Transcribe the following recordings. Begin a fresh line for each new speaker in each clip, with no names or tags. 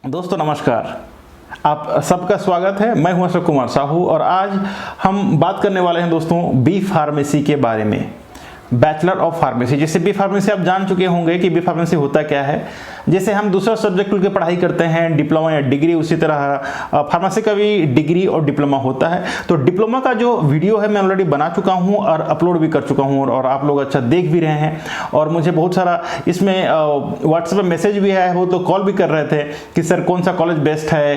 दोस्तों नमस्कार, आप सबका स्वागत है। मैं हूं अशोक कुमार साहू और आज हम बात करने वाले हैं दोस्तों बी फार्मेसी के बारे में। बैचलर ऑफ फार्मेसी, जैसे बी फार्मेसी आप जान चुके होंगे कि बी फार्मेसी होता क्या है। जैसे हम दूसरा सब्जेक्ट की पढ़ाई करते हैं डिप्लोमा या डिग्री, उसी तरह फार्मेसी का भी डिग्री और डिप्लोमा होता है। तो डिप्लोमा का जो वीडियो है मैं ऑलरेडी बना चुका हूं और अपलोड भी कर चुका हूं और आप लोग अच्छा देख भी रहे हैं। और मुझे बहुत सारा इसमें व्हाट्सएप पर मैसेज भी आया हो, तो कॉल भी कर रहे थे कि सर कौन सा कॉलेज बेस्ट है,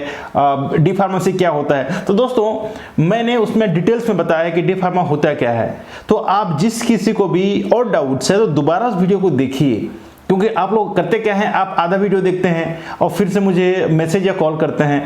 डी फार्मेसी क्या होता है। तो दोस्तों मैंने उसमें डिटेल्स में बताया कि डी फार्मा होता क्या है। तो आप जिस किसी को भी और डाउट्स है तो दोबारा उस वीडियो को देखिए, क्योंकि आप लोग करते क्या हैं, आप आधा वीडियो देखते हैं और फिर से मुझे मैसेज या कॉल करते हैं।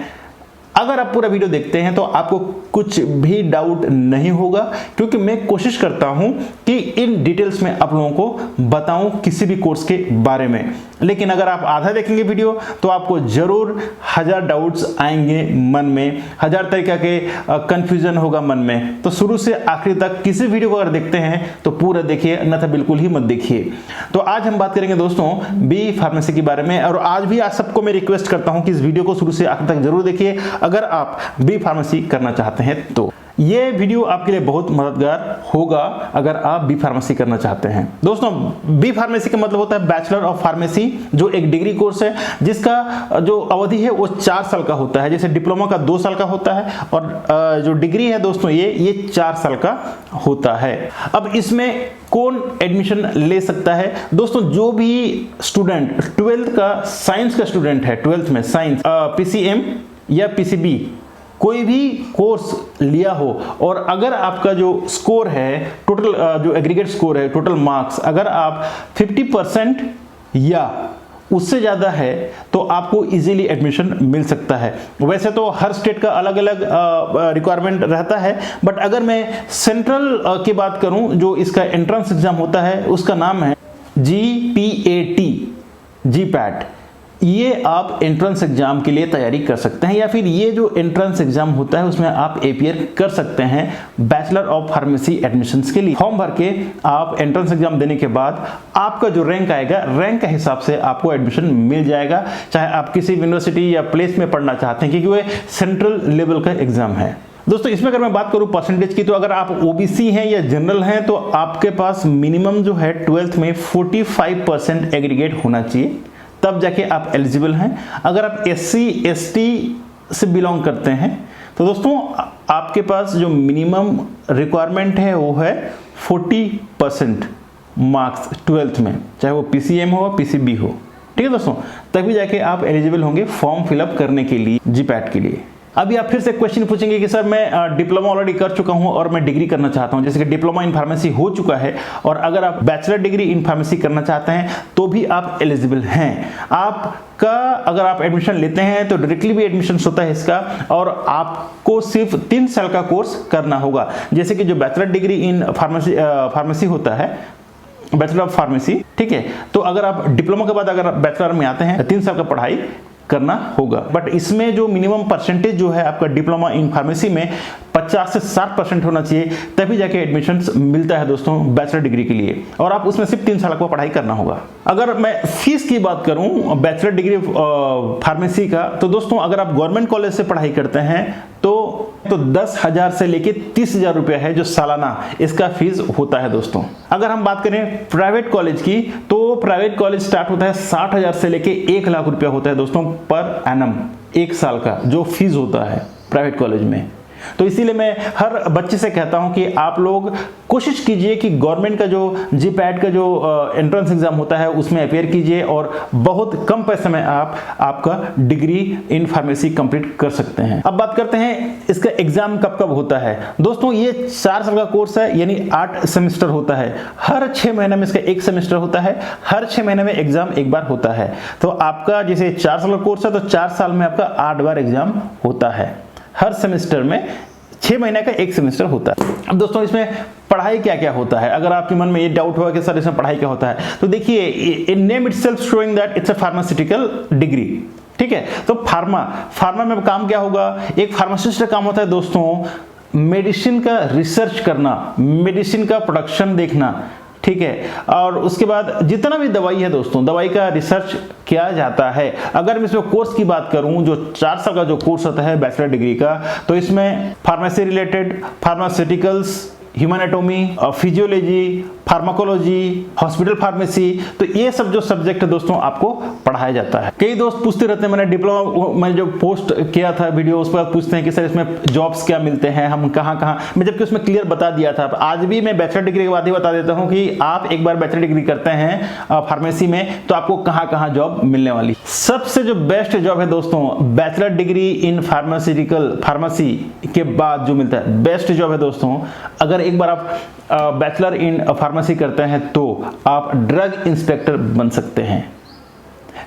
अगर आप पूरा वीडियो देखते हैं तो आपको कुछ भी डाउट नहीं होगा, क्योंकि मैं कोशिश करता हूं कि इन डिटेल्स में आप लोगों को बताऊं किसी भी कोर्स के बारे में। लेकिन अगर आप आधा देखेंगे वीडियो तो आपको जरूर 1000 डाउट्स आएंगे मन में, 1000 तरीका के कंफ्यूजन होगा मन में। तो शुरू से आखिरी तक किसी वीडियो को अगर देखते हैं तो पूरा देखिए, अन्यथा बिल्कुल ही मत देखिए। तो आज हम बात करेंगे दोस्तों बी फार्मेसी के बारे में, और आज भी आप सबको मैं रिक्वेस्ट करता हूं कि इस वीडियो को शुरू से आखिर तक जरूर देखिए अगर आप बी फार्मेसी करना चाहते हैं। तो ये वीडियो आपके लिए बहुत मददगार होगा अगर आप बी फार्मेसी करना चाहते हैं। दोस्तों बी फार्मेसी का मतलब होता है बैचलर ऑफ फार्मेसी, जो एक डिग्री कोर्स है जिसका जो अवधि है वो 4 साल का होता है। जैसे डिप्लोमा का 2 साल का होता है और जो डिग्री है दोस्तों ये 4 साल का होता है। अब इसमें कौन एडमिशन ले सकता है? दोस्तों जो भी स्टूडेंट 12th का साइंस का स्टूडेंट है, 12th में साइंस पीसीएम या पीसीबी कोई भी कोर्स लिया हो, और अगर आपका जो स्कोर है टोटल जो एग्रीगेट स्कोर है, टोटल मार्क्स अगर आप 50% या उससे ज़्यादा है तो आपको इजीली एडमिशन मिल सकता है। वैसे तो हर स्टेट का अलग अलग रिक्वायरमेंट रहता है, बट अगर मैं सेंट्रल की बात करूं, जो इसका एंट्रेंस एग्जाम होता है उसका नाम है GPAT। ये आप एंट्रेंस एग्जाम के लिए तैयारी कर सकते हैं, या फिर ये जो एंट्रेंस एग्जाम होता है उसमें आप अपीयर कर सकते हैं बैचलर ऑफ फार्मेसी एडमिशंस के लिए। फॉर्म भर के आप एंट्रेंस एग्जाम देने के बाद आपका जो रैंक आएगा, रैंक के हिसाब से आपको एडमिशन मिल जाएगा, चाहे आप किसी यूनिवर्सिटी या प्लेस में पढ़ना चाहते हैं, क्योंकि वो सेंट्रल लेवल का एग्जाम है। दोस्तों इसमें अगर मैं बात करूं परसेंटेज की, तो अगर आप ओबीसी हैं या जनरल हैं तो आपके पास मिनिमम जो है 12th में 45% एग्रीगेट होना चाहिए, तब जाके आप एलिजिबल हैं। अगर आप SC ST से बिलोंग करते हैं तो दोस्तों आपके पास जो मिनिमम रिक्वायरमेंट है वो है 40% मार्क्स 12th में, चाहे वो PCM हो PCB हो। ठीक है दोस्तों, तभी जाके आप एलिजिबल होंगे फॉर्म फिलअप करने के लिए GPAT के लिए। अभी आप फिर से क्वेश्चन पूछेंगे कि सर मैं डिप्लोमा ऑलरेडी कर चुका हूं और मैं डिग्री करना चाहता हूं, जैसे कि डिप्लोमा इन फार्मेसी हो चुका है और अगर आप बैचलर डिग्री इन फार्मेसी करना चाहते हैं तो भी आप एलिजिबल हैं। आपका अगर आप एडमिशन लेते हैं तो डायरेक्टली भी एडमिशन होता है इसका, और आपको सिर्फ 3 साल का कोर्स करना होगा। जैसे कि जो बैचलर डिग्री इन फार्मेसी होता है, बैचलर ऑफ फार्मेसी, ठीक है, तो अगर आप डिप्लोमा के बाद अगर बैचलर में आते हैं 3 साल का पढ़ाई करना होगा। बट इसमें जो मिनिमम परसेंटेज जो है आपका डिप्लोमा इन फार्मेसी में 50 से 60% होना चाहिए, तभी जाके एडमिशन मिलता है दोस्तों बैचलर डिग्री के लिए, और आप उसमें सिर्फ 3 साल का पढ़ाई करना होगा। अगर मैं फीस की बात करूं बैचलर डिग्री फार्मेसी का, तो दोस्तों अगर आप गवर्नमेंट कॉलेज से पढ़ाई करते हैं तो 10,000 से लेके 30,000 रुपया है जो सालाना इसका फीस होता है दोस्तों। अगर हम बात करें प्राइवेट कॉलेज की, तो प्राइवेट कॉलेज स्टार्ट होता है 60,000 से लेके 1 लाख रुपया होता है दोस्तों पर एनम, 1 साल का जो फीस होता है प्राइवेट कॉलेज में। तो इसीलिए मैं हर बच्चे से कहता हूं कि आप लोग कोशिश कीजिए कि गवर्नमेंट का जो GPAT का जो एंट्रेंस एग्जाम होता है उसमें अपीयर कीजिए, और बहुत कम पैसे में आपका डिग्री इन फार्मेसी कंप्लीट कर सकते हैं। अब बात करते हैं इसका एग्जाम कब कब होता है। दोस्तों ये 4 साल का कोर्स है, यानी 8 सेमेस्टर होता है। हर 6 महीने में इसका 1 सेमेस्टर होता है, हर 6 महीने में एग्जाम एक बार होता है। तो आपका जैसे 4 साल का कोर्स है तो 4 साल में आपका 8 बार एग्जाम होता है, हर सेमेस्टर में 6 महीने का 1 सेमेस्टर होता है। अब दोस्तों इसमें पढ़ाई क्या क्या होता है, अगर आपके मन में ये डाउट होगा कि सर इसमें पढ़ाई क्या होता है, तो देखिए in name itself showing that it's a pharmaceutical degree. ठीक है, तो फार्मा में काम क्या होगा, एक फार्मासिस्ट का काम होता है दोस्तों मेडिसिन का रिसर्च करना, मेडिसिन का प्रोडक्शन देखना, ठीक है। और उसके बाद जितना भी दवाई है दोस्तों, दवाई का रिसर्च किया जाता है। अगर मैं इसमें कोर्स की बात करूं, जो 4 साल का जो कोर्स होता है बैचलर डिग्री का, तो इसमें pharmacy related, pharmaceuticals, human एटॉमी, physiology, pharmacology, hospital pharmacy, तो ये सब जो सब्जेक्ट है दोस्तों आपको पढ़ाया जाता है। कई दोस्त पूछते रहते हैं, मैंने डिप्लोमा में जो पोस्ट किया था वीडियो, उस पर पूछते हैं कि सर इसमें जॉब्स क्या मिलते हैं, हम कहाँ मैं जबकि उसमें क्लियर बता दिया था। आज भी मैं बैचलर डिग्री के बाद ही बता देता हूँ कि आप एक बार बैचलर डिग्री करते हैं फार्मेसी में तो आपको कहाँ जॉब मिलने वाली। सबसे जो बेस्ट जॉब है दोस्तों, bachelor degree in pharmaceutical, pharmacy के बाद जो मिलता है बेस्ट जॉब है दोस्तों, अगर एक बार आप बैचलर इन फार्मेसी करते हैं तो आप ड्रग इंस्पेक्टर बन सकते हैं।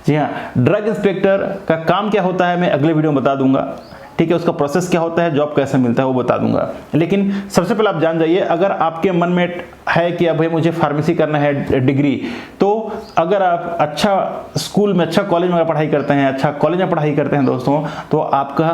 जी हाँ, ड्रग इंस्पेक्टर का काम क्या होता है मैं अगले वीडियो में बता दूंगा, ठीक है। उसका प्रोसेस क्या होता है, जॉब कैसे मिलता है वो बता दूंगा। लेकिन सबसे पहले आप जान जाइए, अगर आपके मन में है कि अब भाई मुझे फार्मेसी करना है डिग्री, तो अगर आप अच्छा स्कूल में, अच्छा कॉलेज में पढ़ाई करते हैं, अच्छा कॉलेज में पढ़ाई करते हैं दोस्तों, तो आपका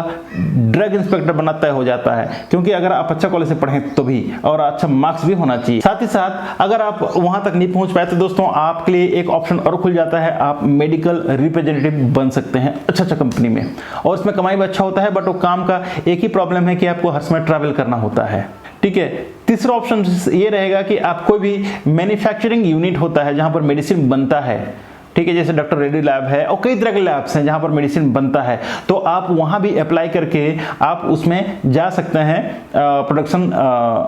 ड्रग इंस्पेक्टर बनना तय हो जाता है। क्योंकि अगर आप अच्छा कॉलेज से पढ़ें तो भी, और अच्छा मार्क्स भी होना चाहिए। साथ ही साथ अगर आप वहां तक नहीं पहुंच पाए तो दोस्तों आपके लिए एक ऑप्शन और खुल जाता है, आप मेडिकल रिप्रेजेंटेटिव बन सकते हैं अच्छा कंपनी में, और इसमें कमाई भी अच्छा होता है। बट काम का एक ही प्रॉब्लम है कि आपको हर समय ट्रैवल करना होता है, ठीक है। तीसरा ऑप्शन ये रहेगा कि आप कोई भी मैन्युफैक्चरिंग यूनिट होता है जहां पर मेडिसिन बनता है, ठीक है, जैसे डॉक्टर रेड्डी लैब है और कई तरह के लैब्स हैं जहां पर मेडिसिन बनता है, तो आप वहां भी अप्लाई करके आप उसमें जा सकते हैं, प्रोडक्शन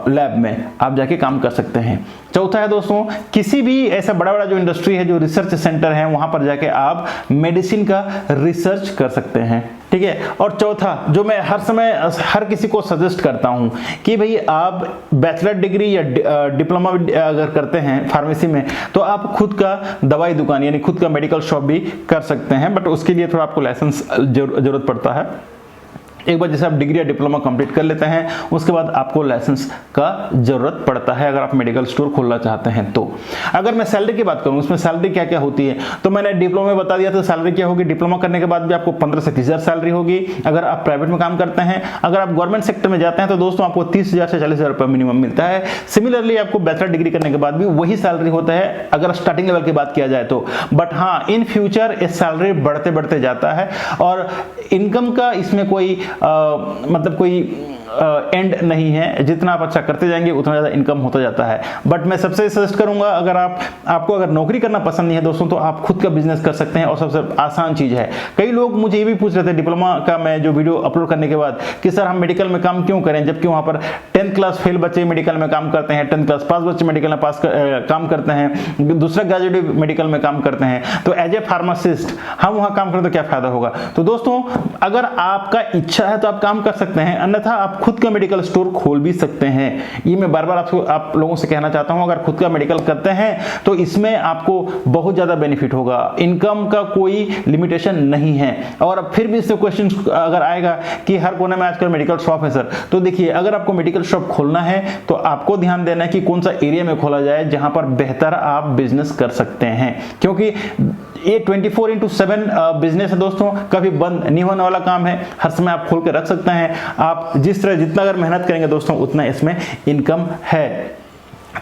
लैब में आप जाके काम कर सकते हैं। चौथा है दोस्तों, किसी भी ऐसा बड़ा जो इंडस्ट्री है, जो रिसर्च सेंटर है, वहां पर जाके आप मेडिसिन का रिसर्च कर सकते हैं, ठीक है। और चौथा जो मैं हर समय हर किसी को सजेस्ट करता हूं कि भाई आप बैचलर डिग्री या डिप्लोमा अगर करते हैं फार्मेसी में, तो आप खुद का दवाई दुकान यानी खुद का मेडिकल शॉप भी कर सकते हैं। बट उसके लिए थोड़ा आपको लाइसेंस जरूरत पड़ता है। एक बार जैसे आप डिग्री या डिप्लोमा कंप्लीट कर लेते हैं, उसके बाद आपको लाइसेंस का जरूरत पड़ता है अगर आप मेडिकल स्टोर खोलना चाहते हैं तो। अगर मैं सैलरी की बात करूं, उसमें सैलरी क्या क्या होती है, तो मैंने डिप्लोमा में बता दिया था सैलरी क्या होगी। डिप्लोमा करने के बाद भी आपको 15 से 30,000 सैलरी होगी अगर आप प्राइवेट में काम करते हैं। अगर आप गवर्नमेंट सेक्टर में जाते हैं तो दोस्तों आपको 30,000 से 40,000 रुपये मिनिमम मिलता है। सिमिलरली आपको बैचलर डिग्री करने के बाद भी वही सैलरी होता है अगर स्टार्टिंग लेवल की बात किया जाए तो। बट हाँ, इन फ्यूचर इस सैलरी बढ़ते जाता है, और इनकम का इसमें कोई मतलब कोई एंड नहीं है। जितना आप अच्छा करते जाएंगे उतना ज़्यादा इनकम होता जाता है। बट मैं सबसे सजेस्ट करूंगा, अगर आपको अगर नौकरी करना पसंद नहीं है दोस्तों, तो आप खुद का बिजनेस कर सकते हैं, और सबसे आसान चीज़ है। कई लोग मुझे ये भी पूछ रहे थे डिप्लोमा का मैं जो वीडियो अपलोड करने के बाद कि सर हम मेडिकल में काम क्यों करें, जबकि वहाँ पर 10th क्लास फेल बच्चे मेडिकल में काम करते हैं, 10th क्लास पास बच्चे मेडिकल में काम करते हैं, दूसरा ग्रेजुएट मेडिकल में काम करते हैं, तो एज ए फार्मासिस्ट हम वहाँ काम करें तो क्या फायदा होगा। तो दोस्तों अगर आपका इच्छा है तो आप काम कर सकते हैं, अन्यथा आप खुद का मेडिकल स्टोर खोल भी सकते हैं। ये मैं बार बार आप लोगों से कहना चाहता हूं, अगर खुद का मेडिकल करते हैं तो इसमें आपको बहुत ज्यादा बेनिफिट होगा, इनकम का कोई लिमिटेशन नहीं है। और फिर भी इससे क्वेश्चन अगर आएगा कि हर कोने में आजकल मेडिकल शॉप है सर, तो देखिए अगर आपको मेडिकल शॉप खोलना है तो आपको ध्यान देना है कि कौन सा एरिया में खोला जाए जहां पर बेहतर आप बिजनेस कर सकते हैं, क्योंकि ये 24/7 बिजनेस है दोस्तों, कभी बंद नहीं होने वाला काम है। हर समय आप खोल के रख सकते हैं। आप जितना अगर मेहनत करेंगे दोस्तों उतना इसमें इनकम है।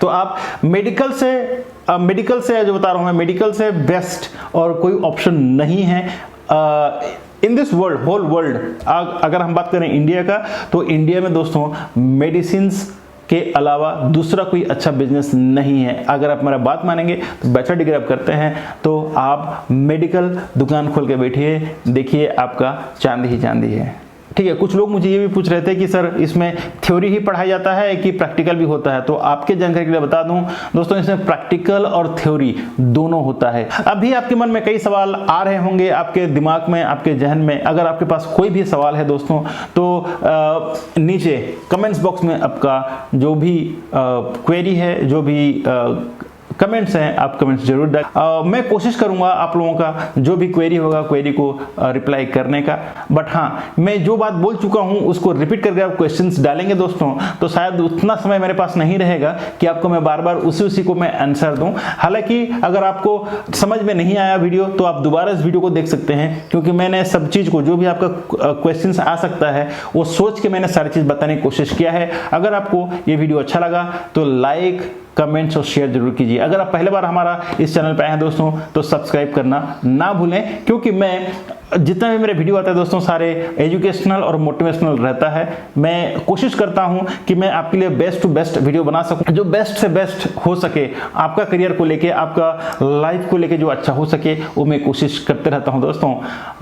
तो आप मेडिकल से जो बता रहा हूं मैं, मेडिकल से बेस्ट और कोई ऑप्शन नहीं है in this world, whole world. अगर हम बात करें इंडिया का, तो इंडिया में दोस्तों मेडिसिन्स के अलावा दूसरा कोई अच्छा बिजनेस नहीं है। अगर आप मेरा बात मानेंगे तो बैचलर डिग्री आप करते हैं तो आप मेडिकल दुकान खोल के बैठिए, देखिए आपका चांदी ही चांदी है, ठीक है। कुछ लोग मुझे ये भी पूछ रहे थे कि सर इसमें थ्योरी ही पढ़ाया जाता है कि प्रैक्टिकल भी होता है, तो आपके जानकारी के लिए बता दूं दोस्तों, इसमें प्रैक्टिकल और थ्योरी दोनों होता है। अभी आपके मन में कई सवाल आ रहे होंगे, आपके दिमाग में, आपके जहन में। अगर आपके पास कोई भी सवाल है दोस्तों तो नीचे कमेंट्स बॉक्स में आपका जो भी क्वेरी है, जो भी कमेंट्स हैं, आप कमेंट्स जरूर डालें। मैं कोशिश करूंगा आप लोगों का जो भी क्वेरी होगा, क्वेरी को रिप्लाई करने का। बट हाँ, मैं जो बात बोल चुका हूं उसको रिपीट करके आप क्वेश्चंस डालेंगे दोस्तों, तो शायद उतना समय मेरे पास नहीं रहेगा कि आपको मैं बार बार उसी को मैं आंसर दूं। हालांकि अगर आपको समझ में नहीं आया वीडियो तो आप दोबारा इस वीडियो को देख सकते हैं, क्योंकि मैंने सब चीज को, जो भी आपका क्वेश्चन आ सकता है वो सोच के मैंने सारी चीज बताने की कोशिश किया है। अगर आपको ये वीडियो अच्छा लगा तो लाइक, कमेंट्स और शेयर जरूर कीजिए। अगर आप पहले बार हमारा इस चैनल पे आए हैं दोस्तों तो सब्सक्राइब करना ना भूलें, क्योंकि मैं जितना भी मेरे वीडियो आता है दोस्तों सारे एजुकेशनल और मोटिवेशनल रहता है। मैं कोशिश करता हूं कि मैं आपके लिए बेस्ट टू बेस्ट वीडियो बना सकूं, जो बेस्ट से बेस्ट हो सके, आपका करियर को लेके, आपका लाइफ को लेके जो अच्छा हो सके वो मैं कोशिश करते रहता हूं दोस्तों।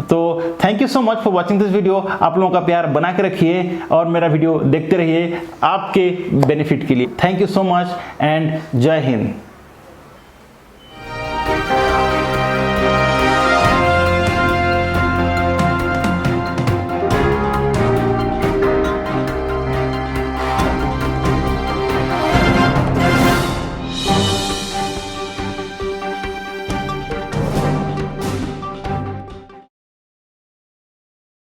तो thank you so much for watching this video. आप लोगों का प्यार बना के रखिए और मेरा वीडियो देखते रहिए आपके बेनिफिट के लिए। Thank you so much and जय हिंद।